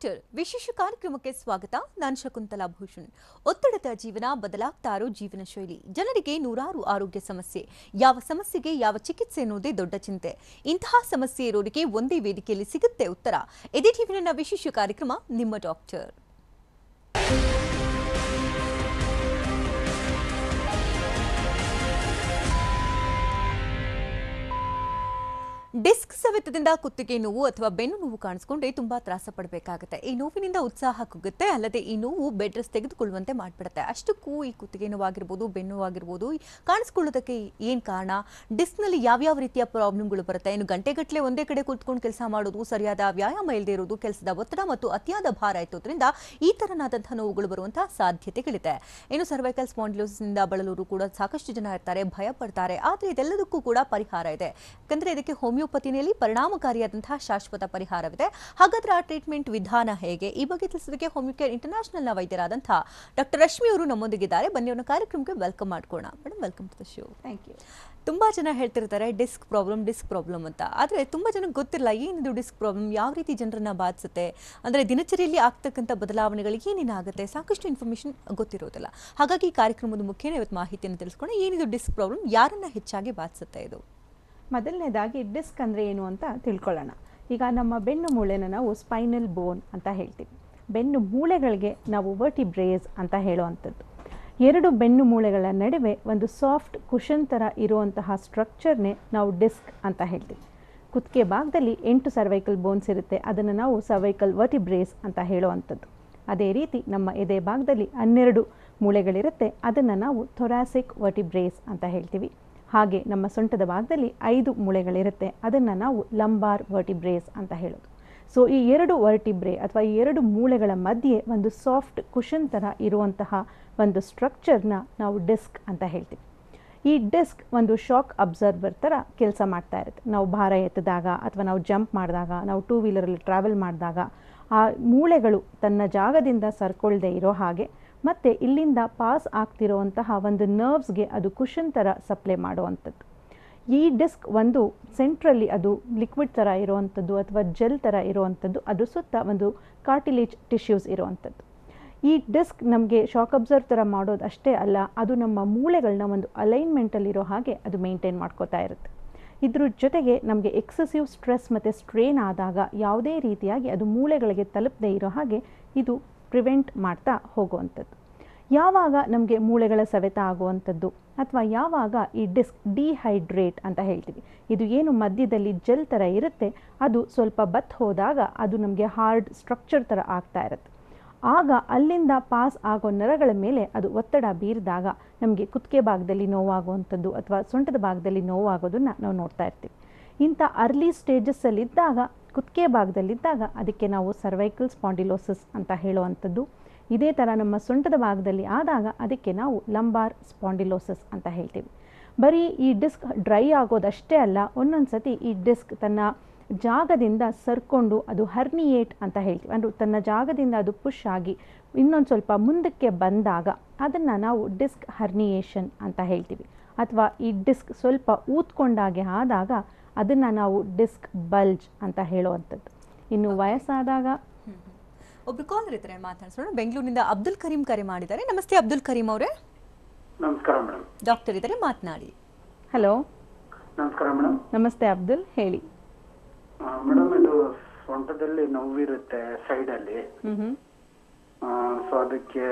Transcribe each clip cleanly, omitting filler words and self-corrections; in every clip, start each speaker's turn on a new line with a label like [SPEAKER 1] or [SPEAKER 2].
[SPEAKER 1] Doctor ವಿಶೇಷ ಕಾರ್ಯಕ್ರಮಕ್ಕೆ ಸ್ವಾಗತ. ನಾನು ಶಕುಂತಲಾ ಭೂಷಣ್. ಒತ್ತಡದ ಜೀವನ, ಬದಲಾಗ್ತಾ ಇರೋ ಜೀವನ ಶೈಲಿ, ಜನರಿಗೆ ನೂರಾರು ಆರೋಗ್ಯ ಸಮಸ್ಯೆ. ಯಾವ ಸಮಸ್ಯೆಗೆ ಯಾವ ಚಿಕಿತ್ಸೆ ಅನ್ನೋದೇ ದೊಡ್ಡ ಚಿಂತೆ. ಇಂತಹ ಸಮಸ್ಯೆ ಇರೋರಿಗೆ ಒಂದೇ ವೇದಿಕೆಯಲ್ಲಿ ಸಿಗುತ್ತೆ ಉತ್ತರ. ಇದೇ ಟಿವಿನ ವಿಶೇಷ ಕಾರ್ಯಕ್ರಮ ನಿಮ್ಮ ಡಾಕ್ಟರ್. ಡಿಸ್ಕ್ ಸವೆತದಿಂದ ಕುತ್ತಿಗೆ ನೋವು ಅಥವಾ ಬೆನ್ನು ನೋವು ಕಾಣಿಸ್ಕೊಂಡ್ರೆ ತುಂಬಾ ತ್ರಾಸ ಪಡಬೇಕಾಗುತ್ತೆ. ಈ ನೋವಿನಿಂದ ಉತ್ಸಾಹ ಕುಗ್ಗುತ್ತೆ, ಅಲ್ಲದೆ ಈ ನೋವು ಬೆಡ್ ರೆಸ್ಟ್ ತೆಗೆದುಕೊಳ್ಳುವಂತೆ ಮಾಡಿಬಿಡುತ್ತೆ. ಅಷ್ಟಕ್ಕೂ ಈ ಕುತ್ತಿಗೆ ನೋವಾಗಿರ್ಬೋದು, ಬೆನ್ನು ನೋವಾಗಿರ್ಬೋದು ಕಾಣಿಸ್ಕೊಳ್ಳೋದಕ್ಕೆ ಏನು ಕಾರಣ? ಡಿಸ್ಕ್ನಲ್ಲಿ ಯಾವ್ಯಾವ ರೀತಿಯ ಪ್ರಾಬ್ಲಮ್ಗಳು ಬರುತ್ತೆ? ಇನ್ನು ಗಂಟೆಗಟ್ಟಲೆ ಒಂದೇ ಕಡೆ ಕೂತ್ಕೊಂಡು ಕೆಲಸ ಮಾಡೋದು, ಸರಿಯಾದ ವ್ಯಾಯಾಮ ಇಲ್ಲದೆ ಇರೋದು, ಕೆಲಸದ ಒತ್ತಡ ಮತ್ತು ಅತಿಯಾದ ಭಾರ ಇರೋದ್ರಿಂದ ಈ ತರನಾದಂತಹ ನೋವುಗಳು ಬರುವಂತಹ ಸಾಧ್ಯತೆಗಳಿದೆ. ಇನ್ನು ಸರ್ವೈಕಲ್ ಸ್ಪಾಂಡಿಲೋಸಿಸ್ನಿಂದ ಬಳಲೋರು ಕೂಡ ಸಾಕಷ್ಟು ಜನ ಇರ್ತಾರೆ, ಭಯ ಪಡ್ತಾರೆ. ಆದರೆ ಇದೆಲ್ಲದಕ್ಕೂ ಕೂಡ ಪರಿಹಾರ ಇದೆ. ಯಾಕಂದ್ರೆ ಇದಕ್ಕೆ ಹೋಮಿಯೋಪತಿನಲ್ಲಿ ಪರಿಣಾಮಕಾರಿಯಾದಂತಹ ಶಾಶ್ವತ ಪರಿಹಾರವಿದೆ. ಹಾಗಾದ್ರೆ ಆ ಟ್ರೀಟ್ಮೆಂಟ್ ವಿಧಾನ ಹೇಗೆ? ಈ ಬಗ್ಗೆ ತಿಳಿಸೋದಕ್ಕೆ ಹೋಮಿಯೋಕೇರ್ ಇಂಟರ್ನ್ಯಾಷನಲ್ನ ವೈದ್ಯರಾದಂತಹ ಡಾಕ್ಟರ್ ರಶ್ಮಿ ಅವರು ನಮ್ಮೊಂದಿಗಿದ್ದಾರೆ. ಬನ್ನಿ ಅವರ ಕಾರ್ಯಕ್ರಮಕ್ಕೆ ವೆಲ್ಕಮ್ ಮಾಡ್ಕೋಣ. Madam, welcome to the show.
[SPEAKER 2] Thank you.
[SPEAKER 1] ತುಂಬಾ ಜನ ಹೇಳ್ತಿರ್ತಾರೆ ಡಿಸ್ಕ್ ಪ್ರಾಬ್ಲಮ್ ಅಂತ. ಆದರೆ ತುಂಬಾ ಜನಕ್ಕೆ ಗೊತ್ತಿಲ್ಲ ಏನಿದು ಡಿಸ್ಕ್ ಪ್ರಾಬ್ಲಮ್, ಯಾವ ರೀತಿ ಜನರನ್ನ ಬಾಧಿಸುತ್ತೆ, ಅಂದರೆ ದಿನಚರಿಯಲ್ಲಿ ಆಗ್ತಕ್ಕಂಥ ಬದಲಾವಣೆಗಳಿಗೆ ಏನೇನಾಗುತ್ತೆ, ಸಾಕಷ್ಟು ಇನ್ಫಾರ್ಮೇಷನ್ ಗೊತ್ತಿರೋದಿಲ್ಲ. ಹಾಗಾಗಿ ಈ ಕಾರ್ಯಕ್ರಮದ ಮುಖ್ಯನೇ ಇವತ್ತು ಮಾಹಿತಿಯನ್ನು ತಿಳಿಸ್ಕೊಂಡು ಏನಿದು ಡಿಸ್ಕ್ ಪ್ರಾಬ್ಲಮ್, ಯಾರನ್ನ ಹೆಚ್ಚಾಗಿ ಬಾಧಿಸುತ್ತೆ ಇದು?
[SPEAKER 2] ಮೊದಲನೇದಾಗಿ ಡಿಸ್ಕ್ ಅಂದರೆ ಏನು ಅಂತ ತಿಳ್ಕೊಳ್ಳೋಣ. ಈಗ ನಮ್ಮ ಬೆನ್ನು ಮೂಳೆನ ನಾವು ಸ್ಪೈನಲ್ ಬೋನ್ ಅಂತ ಹೇಳ್ತೀವಿ. ಬೆನ್ನು ಮೂಳೆಗಳಿಗೆ ನಾವು ವರ್ಟಿಬ್ರೇಸ್ ಅಂತ ಹೇಳುವಂಥದ್ದು. ಎರಡು ಬೆನ್ನು ಮೂಳೆಗಳ ನಡುವೆ ಒಂದು ಸಾಫ್ಟ್ ಕುಷನ್ ಥರ ಇರುವಂತಹ ಸ್ಟ್ರಕ್ಚರ್ನೇ ನಾವು ಡಿಸ್ಕ್ ಅಂತ ಹೇಳ್ತೀವಿ. ಕುತ್ತಿಗೆ ಭಾಗದಲ್ಲಿ 8 ಸರ್ವೈಕಲ್ ಬೋನ್ಸ್ ಇರುತ್ತೆ, ಅದನ್ನು ನಾವು ಸರ್ವೈಕಲ್ ವರ್ಟಿಬ್ರೇಸ್ ಅಂತ ಹೇಳುವಂಥದ್ದು. ಅದೇ ರೀತಿ ನಮ್ಮ ಎದೆ ಭಾಗದಲ್ಲಿ 12 ಮೂಳೆಗಳಿರುತ್ತೆ, ಅದನ್ನು ನಾವು ಥೊರಾಸಿಕ್ ವರ್ಟಿಬ್ರೇಸ್ ಅಂತ ಹೇಳ್ತೀವಿ. ಹಾಗೆ ನಮ್ಮ ಸೊಂಟದ ಭಾಗದಲ್ಲಿ 5 ಮೂಳೆಗಳಿರುತ್ತೆ, ಅದನ್ನು ನಾವು ಲಂಬಾರ್ ವರ್ಟಿಬ್ರೇಸ್ ಅಂತ ಹೇಳೋದು. ಸೊ ಈ 2 ವರ್ಟಿಬ್ರೇ ಅಥವಾ ಈ 2 ಮೂಳೆಗಳ ಮಧ್ಯೆ ಒಂದು ಸಾಫ್ಟ್ ಕುಷನ್ ಥರ ಇರುವಂತಹ ಒಂದು ಸ್ಟ್ರಕ್ಚರ್ನ ನಾವು ಡಿಸ್ಕ್ ಅಂತ ಹೇಳ್ತೀವಿ. ಈ ಡಿಸ್ಕ್ ಒಂದು ಶಾಕ್ ಅಬ್ಸರ್ವರ್ ಥರ ಕೆಲಸ ಮಾಡ್ತಾ ಇರುತ್ತೆ. ನಾವು ಭಾರ ಎತ್ತಿದಾಗ ಅಥವಾ ನಾವು ಜಂಪ್ ಮಾಡಿದಾಗ, ನಾವು 2 ವೀಲರಲ್ಲಿ ಟ್ರಾವೆಲ್ ಮಾಡಿದಾಗ ಆ ಮೂಳೆಗಳು ತನ್ನ ಜಾಗದಿಂದ ಸರ್ಕೊಳ್ದೇ ಇರೋ ಹಾಗೆ ಮತ್ತು ಇಲ್ಲಿಂದ ಪಾಸ್ ಆಗ್ತಿರೋವಂತಹ ಒಂದು ನರ್ವ್ಸ್ಗೆ ಅದು ಕುಷನ್ ಥರ ಸಪ್ಲೈ ಮಾಡುವಂಥದ್ದು. ಈ ಡಿಸ್ಕ್ ಒಂದು ಸೆಂಟ್ರಲ್ಲಿ ಅದು ಲಿಕ್ವಿಡ್ ಥರ ಇರುವಂಥದ್ದು ಅಥವಾ ಜೆಲ್ ಥರ ಇರುವಂಥದ್ದು, ಅದು ಸುತ್ತ ಒಂದು ಕಾರ್ಟಿಲೇಜ್ ಟಿಶ್ಯೂಸ್ ಇರುವಂಥದ್ದು. ಈ ಡಿಸ್ಕ್ ನಮಗೆ ಶಾಕ್ ಅಬ್ಸರ್ವ್ ಥರ ಮಾಡೋದು ಅಷ್ಟೇ ಅಲ್ಲ, ಅದು ನಮ್ಮ ಮೂಳೆಗಳನ್ನ ಒಂದು ಅಲೈನ್ಮೆಂಟಲ್ಲಿರೋ ಹಾಗೆ ಅದು ಮೇಂಟೈನ್ ಮಾಡ್ಕೋತಾ ಇರುತ್ತೆ. ಇದ್ರ ಜೊತೆಗೆ ನಮಗೆ ಎಕ್ಸೆಸಿವ್ ಸ್ಟ್ರೆಸ್ ಮತ್ತು ಸ್ಟ್ರೇನ್ ಆದಾಗ ಯಾವುದೇ ರೀತಿಯಾಗಿ ಅದು ಮೂಳೆಗಳಿಗೆ ತಲುಪದೇ ಇರೋ ಹಾಗೆ ಇದು ಪ್ರಿವೆಂಟ್ ಮಾಡ್ತಾ ಹೋಗುವಂಥದ್ದು. ಯಾವಾಗ ನಮಗೆ ಮೂಳೆಗಳ ಸವೆತ ಆಗುವಂಥದ್ದು ಅಥವಾ ಯಾವಾಗ ಈ ಡಿಸ್ಕ್ ಡಿಹೈಡ್ರೇಟ್ ಅಂತ ಹೇಳ್ತೀವಿ, ಇದು ಏನು ಮಧ್ಯದಲ್ಲಿ ಜೆಲ್ ಥರ ಇರುತ್ತೆ ಅದು ಸ್ವಲ್ಪ ಬತ್ ಹೋದಾಗ ಅದು ನಮಗೆ ಹಾರ್ಡ್ ಸ್ಟ್ರಕ್ಚರ್ ಥರ ಆಗ್ತಾ ಇರುತ್ತೆ. ಆಗ ಅಲ್ಲಿಂದ ಪಾಸ್ ಆಗೋ ನರಗಳ ಮೇಲೆ ಅದು ಒತ್ತಡ ಬೀರಿದಾಗ ನಮಗೆ ಕುತ್ತಿಗೆ ಭಾಗದಲ್ಲಿ ನೋವಾಗುವಂಥದ್ದು ಅಥವಾ ಸೊಂಟದ ಭಾಗದಲ್ಲಿ ನೋವಾಗೋದನ್ನು ನಾವು ನೋಡ್ತಾ ಇರ್ತೀವಿ. ಇಂಥ ಅರ್ಲಿ ಸ್ಟೇಜಸ್ಸಲ್ಲಿದ್ದಾಗ, ಕುತ್ತಿಗೆ ಭಾಗದಲ್ಲಿದ್ದಾಗ ಅದಕ್ಕೆ ನಾವು ಸರ್ವೈಕಲ್ ಸ್ಪಾಂಡಿಲೋಸಿಸ್ ಅಂತ ಹೇಳುವಂಥದ್ದು. ಇದೇ ಥರ ನಮ್ಮ ಸೊಂಟದ ಭಾಗದಲ್ಲಿ ಆದಾಗ ಅದಕ್ಕೆ ನಾವು ಲಂಬಾರ್ ಸ್ಪಾಂಡಿಲೋಸಿಸ್ ಅಂತ ಹೇಳ್ತೀವಿ. ಬರೀ ಈ ಡಿಸ್ಕ್ ಡ್ರೈ ಆಗೋದಷ್ಟೇ ಅಲ್ಲ, ಒಂದೊಂದು ಸತಿ ಈ ಡಿಸ್ಕ್ ತನ್ನ ಜಾಗದಿಂದ ಸರ್ಕೊಂಡು ಅದು ಹರ್ನಿಯೇಟ್ ಅಂತ ಹೇಳ್ತೀವಿ. ಅಂದರೆ ತನ್ನ ಜಾಗದಿಂದ ಅದು ಪುಷ್ ಆಗಿ ಇನ್ನೊಂದು ಸ್ವಲ್ಪ ಮುಂದಕ್ಕೆ ಬಂದಾಗ ಅದನ್ನು ನಾವು ಡಿಸ್ಕ್ ಹರ್ನಿಯೇಷನ್ ಅಂತ ಹೇಳ್ತೀವಿ. ಅಥವಾ ಈ ಡಿಸ್ಕ್ ಸ್ವಲ್ಪ ಊದ್ಕೊಂಡಾಗೆ ಆದಾಗ ಅದನ್ನು ನಾವು ಡಿಸ್ಕ್ ಬಲ್ಜ್ ಅಂತ ಹೇಳುವಂಥದ್ದು. ಇನ್ನು ವಯಸ್ಸಾದಾಗ
[SPEAKER 1] ಒಬ್ರು ಕಾಲರ್ ಇದ್ದಾರೆ, ಮಾತಾಡ್ಸೋಣ. ಬೆಂಗಳೂರಿನಿಂದ ಅಬ್ದುಲ್ ಕರೀಂ ಕರೆ ಮಾಡಿದ್ದಾರೆ. ನಮಸ್ತೆ ಅಬ್ದುಲ್ ಕರೀಂ ಅವರೇ.
[SPEAKER 3] ನಮಸ್ಕಾರ ಮೇಡಮ್.
[SPEAKER 1] ಡಾಕ್ಟರ್ ಇದ್ದಾರೆ, ಮಾತನಾಡಿ.
[SPEAKER 2] ಹಲೋ,
[SPEAKER 3] ನಮಸ್ಕಾರ ಮೇಡಮ್.
[SPEAKER 2] ನಮಸ್ತೆ ಅಬ್ದುಲ್, ಹೇಳಿ.
[SPEAKER 3] ಮೇಡಮ್, ಇದು ಸೊಂಟದಲ್ಲಿ ನೋವಿರುತ್ತೆ ಸೈಡಲ್ಲಿ. ಸೊ ಅದಕ್ಕೆ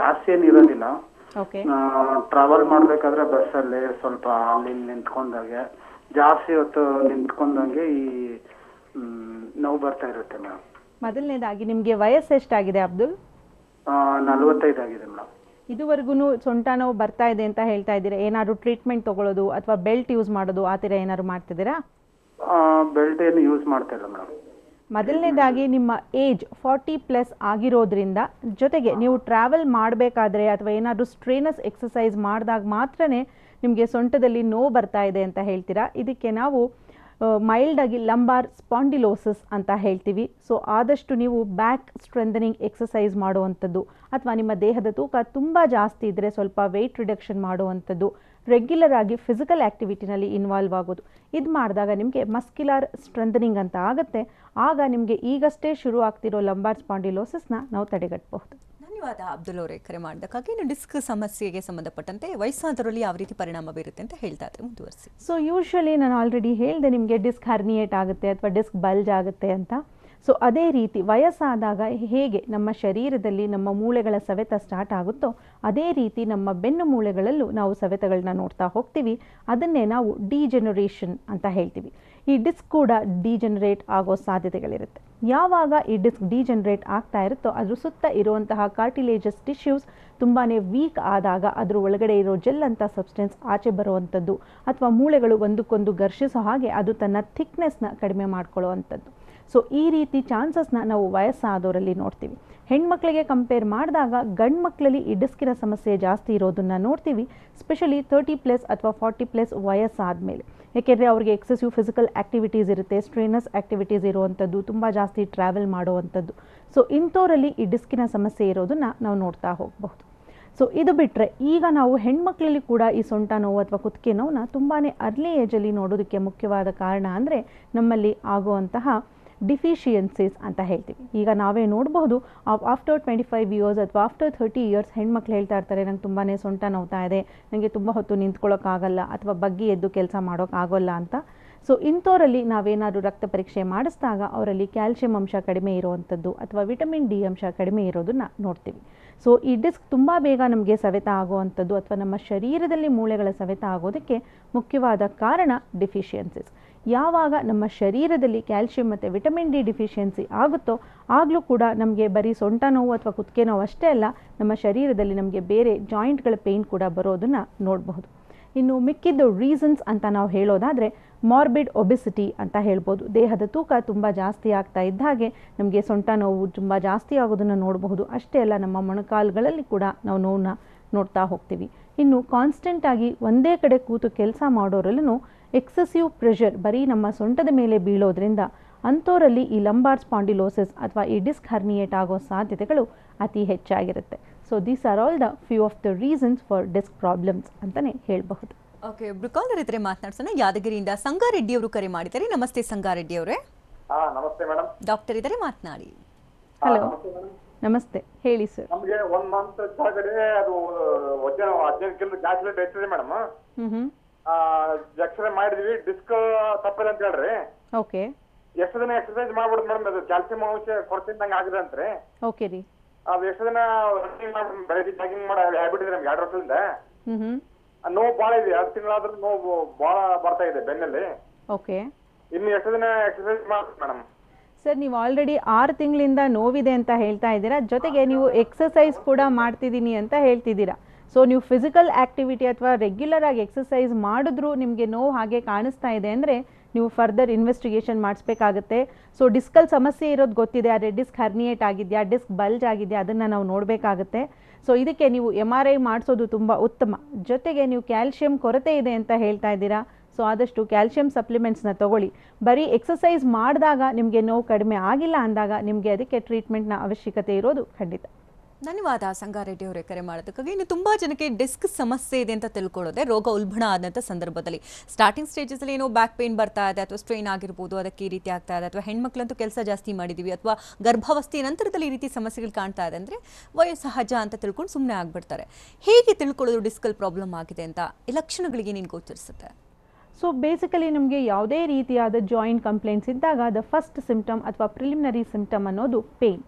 [SPEAKER 3] ಜಾಸ್ತಿ ಏನಿರೋದಿಲ್ಲ.
[SPEAKER 2] ಓಕೆ.
[SPEAKER 3] ಟ್ರಾವೆಲ್ ಮಾಡಬೇಕಾದ್ರೆ ಬಸ್ಸಲ್ಲಿ ಸ್ವಲ್ಪ ಅಲ್ಲಿ ನಿಂತ್ಕೊಂಡಾಗೆ ಜಾಸ್ತಿ ಹೊತ್ತು ನಿಂತ್ಕೊಂಡಂಗೆ ಈ ನೋವು ಬರ್ತಾ ಇರುತ್ತೆ ಮೇಡಮ್.
[SPEAKER 2] ಮೊದಲನೇದಾಗಿ ನಿಮಗೆ ವಯಸ್ಸು ಎಷ್ಟಾಗಿದೆ ಅಬ್ದುಲ್?
[SPEAKER 3] 45 ಆಗಿದೆ ಮೇಡಮ್.
[SPEAKER 2] ಇದುವರೆಗೂ ಸೊಂಟ ನೋವು ಬರ್ತಾ ಇದೆ ಅಂತ ಹೇಳ್ತಾ ಇದ್ದೀರಾ. ಏನಾದ್ರು ಟ್ರೀಟ್ಮೆಂಟ್ ತಗೊಳ್ಳೋದು ಅಥವಾ ಬೆಲ್ಟ್ ಯೂಸ್ ಮಾಡೋದು ಆ ಥರ ಏನಾದ್ರು ಮಾಡ್ತಿದ್ದೀರಾ?
[SPEAKER 3] ಬೆಲ್ಟ್ ಏನು ಯೂಸ್ ಮಾಡ್ತಾ ಇಲ್ಲ ಮೇಡಮ್.
[SPEAKER 2] ಮೊದಲನೇದಾಗಿ ನಿಮ್ಮ ಏಜ್ 40+ ಆಗಿರೋದ್ರಿಂದ, ಜೊತೆಗೆ ನೀವು ಟ್ರಾವೆಲ್ ಮಾಡಬೇಕಾದ್ರೆ ಅಥವಾ ಏನಾದರೂ ಸ್ಟ್ರೇನಸ್ ಎಕ್ಸಸೈಸ್ ಮಾಡಿದಾಗ ಮಾತ್ರನೇ ನಿಮಗೆ ಸೊಂಟದಲ್ಲಿ ನೋವು ಬರ್ತಾ ಇದೆ ಅಂತ ಹೇಳ್ತೀರಾ. ಇದಕ್ಕೆ ನಾವು ಮೈಲ್ಡಾಗಿ ಲಂಬಾರ್ ಸ್ಪಾಂಡಿಲೋಸಿಸ್ ಅಂತ ಹೇಳ್ತೀವಿ. ಸೊ ಆದಷ್ಟು ನೀವು ಬ್ಯಾಕ್ ಸ್ಟ್ರೆಂಥನಿಂಗ್ ಎಕ್ಸಸೈಸ್ ಮಾಡುವಂಥದ್ದು, ಅಥವಾ ನಿಮ್ಮ ದೇಹದ ತೂಕ ತುಂಬ ಜಾಸ್ತಿ ಇದ್ದರೆ ಸ್ವಲ್ಪ ವೆಯ್ಟ್ ರಿಡಕ್ಷನ್ ಮಾಡುವಂಥದ್ದು, ರೆಗ್ಯುಲರ್ ಆಗಿ ಫಿಸಿಕಲ್ ಆ್ಯಕ್ಟಿವಿಟಿನಲ್ಲಿ ಇನ್ವಾಲ್ವ್ ಆಗೋದು, ಇದು ಮಾಡಿದಾಗ ನಿಮಗೆ ಮಸ್ಕ್ಯುಲರ್ ಸ್ಟ್ರೆಂಥನಿಂಗ್ ಅಂತ ಆಗುತ್ತೆ. ಆಗ ನಿಮಗೆ ಈಗಷ್ಟೇ ಶುರು ಆಗ್ತಿರೋ ಲಂಬಾರ್ ಸ್ಪಾಂಡಿಲೋಸಿಸ್ನ ನಾವು ತಡೆಗಟ್ಟಬಹುದು.
[SPEAKER 1] ಧನ್ಯವಾದ ಅಬ್ದುಲ್ ಅವರೇ, ಕರೆ ಮಾಡೋದಕ್ಕಾಗಿ. ಇನ್ನು ಡಿಸ್ಕ್ ಸಮಸ್ಯೆಗೆ ಸಂಬಂಧಪಟ್ಟಂತೆ ವಯಸ್ಸಾದವರಲ್ಲಿ ಯಾವ ರೀತಿ ಪರಿಣಾಮ ಬೀರುತ್ತೆ ಅಂತ ಹೇಳ್ತಾ ಇದ್ರೆ ಮುಂದುವರಿಸಿ.
[SPEAKER 2] ಸೊ ಯೂಶ್ವಲಿ ನಾನು ಆಲ್ರೆಡಿ ಹೇಳಿದೆ ನಿಮಗೆ ಡಿಸ್ಕ್ ಹರ್ನಿಯೇಟ್ ಆಗುತ್ತೆ ಅಥವಾ ಡಿಸ್ಕ್ ಬಲ್ಜ್ ಆಗುತ್ತೆ ಅಂತ. ಸೊ ಅದೇ ರೀತಿ ವಯಸ್ಸಾದಾಗ ಹೇಗೆ ನಮ್ಮ ಶರೀರದಲ್ಲಿ ನಮ್ಮ ಮೂಳೆಗಳ ಸವೆತ ಸ್ಟಾರ್ಟ್ ಆಗುತ್ತೋ ಅದೇ ರೀತಿ ನಮ್ಮ ಬೆನ್ನು ಮೂಳೆಗಳಲ್ಲೂ ನಾವು ಸವೆತಗಳನ್ನ ನೋಡ್ತಾ ಹೋಗ್ತೀವಿ. ಅದನ್ನೇ ನಾವು ಡಿಜೆನರೇಷನ್ ಅಂತ ಹೇಳ್ತೀವಿ. ಈ ಡಿಸ್ಕ್ ಕೂಡ ಡಿಜೆನರೇಟ್ ಆಗೋ ಸಾಧ್ಯತೆಗಳಿರುತ್ತೆ. ಯಾವಾಗ ಈ ಡಿಸ್ಕ್ ಡಿಜೆನರೇಟ್ ಆಗ್ತಾ ಇರುತ್ತೋ ಅದ್ರ ಸುತ್ತ ಇರುವಂತಹ ಕಾರ್ಟಿಲೇಜಸ್ ಟಿಶ್ಯೂಸ್ ತುಂಬಾ ವೀಕ್ ಆದಾಗ ಅದ್ರ ಒಳಗಡೆ ಇರೋ ಜೆಲ್ ಅಂತ ಸಬ್ಸ್ಟೆನ್ಸ್ ಆಚೆ ಬರುವಂಥದ್ದು, ಅಥವಾ ಮೂಳೆಗಳು ಒಂದಕ್ಕೊಂದು ಘರ್ಷಿಸೋ ಹಾಗೆ ಅದು ತನ್ನ ಥಿಕ್ನೆಸ್ನ ಕಡಿಮೆ ಮಾಡ್ಕೊಳ್ಳುವಂಥದ್ದು. ಸೊ ಈ ರೀತಿ ಚಾನ್ಸಸ್ನ ನಾವು ವಯಸ್ಸಾದವರಲ್ಲಿ ನೋಡ್ತೀವಿ. ಹೆಣ್ಮಕ್ಳಿಗೆ ಕಂಪೇರ್ ಮಾಡಿದಾಗ ಗಂಡು ಮಕ್ಕಳಲ್ಲಿ ಈ ಡಿಸ್ಕಿನ ಸಮಸ್ಯೆ ಜಾಸ್ತಿ ಇರೋದನ್ನು ನೋಡ್ತೀವಿ, ಸ್ಪೆಷಲಿ 30+ ಅಥವಾ 40+ ವಯಸ್ಸಾದಮೇಲೆ. ಏಕೆಂದರೆ ಅವ್ರಿಗೆ ಎಕ್ಸೆಸಿವ್ ಫಿಸಿಕಲ್ ಆ್ಯಕ್ಟಿವಿಟೀಸ್ ಇರುತ್ತೆ, ಸ್ಟ್ರೇನಸ್ ಆ್ಯಕ್ಟಿವಿಟೀಸ್ ಇರುವಂಥದ್ದು, ತುಂಬ ಜಾಸ್ತಿ ಟ್ರಾವೆಲ್ ಮಾಡುವಂಥದ್ದು. ಸೊ ಇಂಥವರಲ್ಲಿ ಈ ಡಿಸ್ಕಿನ ಸಮಸ್ಯೆ ಇರೋದನ್ನು ನಾವು ನೋಡ್ತಾ ಹೋಗಬಹುದು. ಸೊ ಇದು ಬಿಟ್ಟರೆ ಈಗ ನಾವು ಹೆಣ್ಮಕ್ಳಲ್ಲಿ ಕೂಡ ಈ ಸೊಂಟ ನೋವು ಅಥವಾ ಕುತ್ತಿಗೆ ನೋವನ್ನ ತುಂಬಾ ಅರ್ಲಿ ಏಜಲ್ಲಿ ನೋಡೋದಕ್ಕೆ ಮುಖ್ಯವಾದ ಕಾರಣ ಅಂದರೆ ನಮ್ಮಲ್ಲಿ ಆಗುವಂತಹ ಡಿಫಿಷಿಯನ್ಸೀಸ್ ಅಂತ ಹೇಳ್ತೀವಿ. ಈಗ ನಾವೇ ನೋಡಬಹುದು ಆಫ್ಟರ್ 25 ಇಯರ್ಸ್ ಅಥವಾ ಆಫ್ಟರ್ 30 ಇಯರ್ಸ್ ಹೆಣ್ಮಕ್ಳು ಹೇಳ್ತಾ ಇರ್ತಾರೆ, ನಂಗೆ ತುಂಬಾ ಸೊಂಟ ನೋವ್ತಾ ಇದೆ, ನನಗೆ ತುಂಬ ಹೊತ್ತು ನಿಂತ್ಕೊಳ್ಳೋಕ್ಕಾಗಲ್ಲ ಅಥವಾ ಬಗ್ಗಿ ಎದ್ದು ಕೆಲಸ ಮಾಡೋಕ್ಕಾಗೋಲ್ಲ ಅಂತ. ಸೊ ಇಂಥವರಲ್ಲಿ ನಾವೇನಾದರೂ ರಕ್ತ ಪರೀಕ್ಷೆ ಮಾಡಿಸಿದಾಗ ಅವರಲ್ಲಿ ಕ್ಯಾಲ್ಶಿಯಂ ಅಂಶ ಕಡಿಮೆ ಇರುವಂಥದ್ದು ಅಥವಾ ವಿಟಮಿನ್ ಡಿ ಅಂಶ ಕಡಿಮೆ ಇರೋದನ್ನು ನೋಡ್ತೀವಿ. ಸೊ ಈ ಡಿಸ್ಕ್ ತುಂಬ ಬೇಗ ನಮಗೆ ಸವೆತ ಆಗುವಂಥದ್ದು ಅಥವಾ ನಮ್ಮ ಶರೀರದಲ್ಲಿ ಮೂಳೆಗಳ ಸವೆತ ಆಗೋದಕ್ಕೆ ಮುಖ್ಯವಾದ ಕಾರಣ ಡಿಫಿಷಿಯನ್ಸೀಸ್. ಯಾವಾಗ ನಮ್ಮ ಶರೀರದಲ್ಲಿ ಕ್ಯಾಲ್ಶಿಯಂ ಮತ್ತು ವಿಟಮಿನ್ ಡಿ ಡಿಫಿಷಿಯನ್ಸಿ ಆಗುತ್ತೋ ಆಗಲೂ ಕೂಡ ನಮಗೆ ಬರೀ ಸೊಂಟ ನೋವು ಅಥವಾ ಕುತ್ತಿಗೆ ನೋವು ಅಷ್ಟೇ ಅಲ್ಲ, ನಮ್ಮ ಶರೀರದಲ್ಲಿ ನಮಗೆ ಬೇರೆ ಜಾಯಿಂಟ್ಗಳ ಪೇಯ್ನ್ ಕೂಡ ಬರೋದನ್ನು ನೋಡಬಹುದು. ಇನ್ನು ಮಿಕ್ಕಿದ್ದು ರೀಸನ್ಸ್ ಅಂತ ನಾವು ಹೇಳೋದಾದರೆ ಮಾರ್ಬಿಡ್ ಒಬಿಸಿಟಿ ಅಂತ ಹೇಳ್ಬೋದು. ದೇಹದ ತೂಕ ತುಂಬ ಜಾಸ್ತಿ ಆಗ್ತಾ ಇದ್ದ ಹಾಗೆ ನಮಗೆ ಸೊಂಟ ನೋವು ತುಂಬ ಜಾಸ್ತಿ ಆಗೋದನ್ನು ನೋಡಬಹುದು. ಅಷ್ಟೇ ಅಲ್ಲ, ನಮ್ಮ ಮೊಣಕಾಲುಗಳಲ್ಲಿ ಕೂಡ ನಾವು ನೋವನ್ನ ನೋಡ್ತಾ ಹೋಗ್ತೀವಿ. ಇನ್ನು ಕಾನ್ಸ್ಟೆಂಟಾಗಿ ಒಂದೇ ಕಡೆ ಕೂತು ಕೆಲಸ ಮಾಡೋರಲ್ಲೂ ಎಕ್ಸೆಸಿವ್ ಪ್ರೆಷರ್ ಬರೀ ನಮ್ಮ ಸೊಂಟದ ಮೇಲೆ ಬೀಳೋದ್ರಿಂದ ಅಂಥವರಲ್ಲಿ ಈ ಲಂಬಾರ್ ಸ್ಪಾಂಡಿಲೋಸಿಸ್ ಅಥವಾ ಈ ಡಿಸ್ಕ್ ಹರ್ನಿಯೇಟ್ ಆಗೋ ಸಾಧ್ಯತೆಗಳು ಅತಿ ಹೆಚ್ಚಾಗಿರುತ್ತೆ. So these are all the few of the reasons for disc problems ಅಂತಲೇ ಹೇಳಬಹುದು.
[SPEAKER 1] ಓಕೆ, ಬ್ರಿಕಾಲರ್ ಇದ್ರೆ ಮಾತನಾಡ್ಸೋಣ. ಯಾದಗಿರಿಯಿಂದ ಸಂಗಾರೆಡ್ಡಿ ಅವರು ಕರೆ ಮಾಡಿದ್ದಾರೆ. ನಮಸ್ತೆ ಸಂಗಾರೆಡ್ಡಿ ಅವರೇ.
[SPEAKER 3] ನಮಸ್ತೆ ಮೇಡಮ್.
[SPEAKER 1] ಡಾಕ್ಟರ್ ಇದ್ದಾರೆ, ಮಾತನಾಡಿ.
[SPEAKER 2] ಹಲೋ, ನಮಸ್ತೆ, ಹೇಳಿ ಸರ್.
[SPEAKER 3] ನಮಗೆ 1 ಮಂತ್ ಕೆಳಗಡೆ ಅದು 15 ಕಿಲೋ ಜಾಸ್ತಿ ಹೆಚ್ಚಿದೆ ಮೇಡಮ್. ಎಕ್ಸ್ರೇ ಮಾಡಿದ್ವಿ, ಡಿಸ್ಕ್ ತಪ್ಪಿದೆ ಅಂತ ಹೇಳ್ರಿ.
[SPEAKER 2] ಓಕೆ,
[SPEAKER 3] ಎಷ್ಟು ದಿನ ಎಕ್ಸರ್ಸೈಸ್ ಮಾಡ್ಬಿಡುದು ಮೇಡಮ್? ಅದು ಕ್ಯಾಲ್ಸಿಯಂ ಅಂಶ ಕೊಡ್ತಿದ್ದಂಗೆ ಆಗಿದೆ ಅಂತ್ರಿ.
[SPEAKER 2] ಓಕೆ ರೀ.
[SPEAKER 3] ಅದು ಎಷ್ಟು ದಿನ ರನ್ನಿಂಗ್ ಮಾಡ್ಬಿಟ್ಟು ಬೆಳಗ್ಗೆ ಜಾಗಿಂಗ್ ಮಾಡೋ ಹ್ಯಾಬಿಟ್ ಇದೆ ನಮ್ಗೆ 2 ವರ್ಷದಿಂದ. ನೋವು ಭಾಳ ಇದೆ, 2 ತಿಂಗಳಾದ್ರೂ ನೋವು ಭಾಳ ಬರ್ತಾ ಇದೆ ಬೆನ್ನಲ್ಲಿ.
[SPEAKER 2] ಓಕೆ,
[SPEAKER 3] ಇನ್ನು ಎಷ್ಟು ದಿನ ಎಕ್ಸರ್ಸೈಸ್ ಮಾಡ್ಬೇಕು ಮೇಡಮ್?
[SPEAKER 2] ಸರ್, ನೀವು ಆಲ್ರೆಡಿ 6 ತಿಂಗಳಿಂದ ನೋವಿದೆ ಅಂತ ಹೇಳ್ತಾ ಇದ್ದೀರಾ, ಜೊತೆಗೆ ನೀವು ಎಕ್ಸಸೈಸ್ ಕೂಡ ಮಾಡ್ತಿದ್ದೀನಿ ಅಂತ ಹೇಳ್ತಿದ್ದೀರಾ. ಸೊ ನೀವು ಫಿಸಿಕಲ್ ಆ್ಯಕ್ಟಿವಿಟಿ ಅಥವಾ ರೆಗ್ಯುಲರ್ ಆಗಿ ಎಕ್ಸಸೈಸ್ ಮಾಡಿದ್ರೂ ನಿಮಗೆ ನೋವು ಹಾಗೆ ಕಾಣಿಸ್ತಾ ಇದೆ ಅಂದರೆ ನೀವು ಫರ್ದರ್ ಇನ್ವೆಸ್ಟಿಗೇಷನ್ ಮಾಡಿಸ್ಬೇಕಾಗುತ್ತೆ. ಸೊ ಡಿಸ್ಕಲ್ ಸಮಸ್ಯೆ ಇರೋದು ಗೊತ್ತಿದೆ, ಆದರೆ ಡಿಸ್ಕ್ ಹರ್ನಿಯೇಟ್ ಆಗಿದೆಯಾ, ಡಿಸ್ಕ್ ಬಲ್ಜ್ ಆಗಿದೆಯಾ, ಅದನ್ನು ನಾವು ನೋಡಬೇಕಾಗುತ್ತೆ. ಸೊ ಇದಕ್ಕೆ ನೀವು MRI ಮಾಡಿಸೋದು ತುಂಬ ಉತ್ತಮ. ಜೊತೆಗೆ ನೀವು ಕ್ಯಾಲ್ಶಿಯಂ ಕೊರತೆ ಇದೆ ಅಂತ ಹೇಳ್ತಾ ಇದ್ದೀರಾ, ಸೊ ಆದಷ್ಟು ಕ್ಯಾಲ್ಶಿಯಂ ಸಪ್ಲಿಮೆಂಟ್ಸ್ನ ತಗೊಳ್ಳಿ. ಬರೀ ಎಕ್ಸಸೈಸ್ ಮಾಡಿದಾಗ ನಿಮಗೆ ನೋವು ಕಡಿಮೆ ಆಗಿಲ್ಲ ಅಂದಾಗ ನಿಮಗೆ ಅದಕ್ಕೆ ಟ್ರೀಟ್ಮೆಂಟ್ನ ಅವಶ್ಯಕತೆ ಇರೋದು ಖಂಡಿತ.
[SPEAKER 1] ಧನ್ಯವಾದ ಸಂಗಾರೆಡ್ಡಿ ಅವರೇ, ಕರೆ ಮಾಡೋದಕ್ಕಾಗಿ. ಇನ್ನು ತುಂಬ ಜನಕ್ಕೆ ಡಿಸ್ಕ್ ಸಮಸ್ಯೆ ಇದೆ ಅಂತ ತಿಳ್ಕೊಳ್ಳೋದೆ ರೋಗ ಉಲ್ಬಣ ಆದಂಥ ಸಂದರ್ಭದಲ್ಲಿ ಸ್ಟಾರ್ಟಿಂಗ್ ಸ್ಟೇಜಸಲ್ಲಿ ಏನೋ ಬ್ಯಾಕ್ ಪೇನ್ ಬರ್ತಾ ಇದೆ ಅಥವಾ ಸ್ಟ್ರೈನ್ ಆಗಿರ್ಬೋದು, ಅದಕ್ಕೆ ಈ ರೀತಿ ಆಗ್ತಾ ಇದೆ, ಅಥವಾ ಹೆಣ್ಮಕ್ಳಂತೂ ಕೆಲಸ ಜಾಸ್ತಿ ಮಾಡಿದ್ದೀವಿ ಅಥವಾ ಗರ್ಭಾವಸ್ಥೆ ನಂತರದಲ್ಲಿ ಈ ರೀತಿ ಸಮಸ್ಯೆಗಳು ಕಾಣ್ತಾ ಇದೆ ಅಂದರೆ ವಯೋಸಹಜ ಅಂತ ತಿಳ್ಕೊಂಡು ಸುಮ್ಮನೆ ಆಗಿಬಿಡ್ತಾರೆ. ಹೇಗೆ ತಿಳ್ಕೊಳ್ಳೋದು ಡಿಸ್ಕಲ್ ಪ್ರಾಬ್ಲಮ್ ಆಗಿದೆ ಅಂತ? ಈ ಲಕ್ಷಣಗಳಿಗೆ ನೀನು ಗೋಚರಿಸುತ್ತೆ?
[SPEAKER 2] ಸೊ ಬೇಸಿಕಲಿ ನಮಗೆ ಯಾವುದೇ ರೀತಿಯಾದ ಜಾಯಿಂಟ್ ಕಂಪ್ಲೇಂಟ್ಸ್ ಇದ್ದಾಗ ದ ಫಸ್ಟ್ ಸಿಂಪ್ಟಮ್ ಅಥವಾ ಪ್ರಿಲಿಮಿನರಿ ಸಿಂಪ್ಟಮ್ ಅನ್ನೋದು ಪೇಯ್ನ್.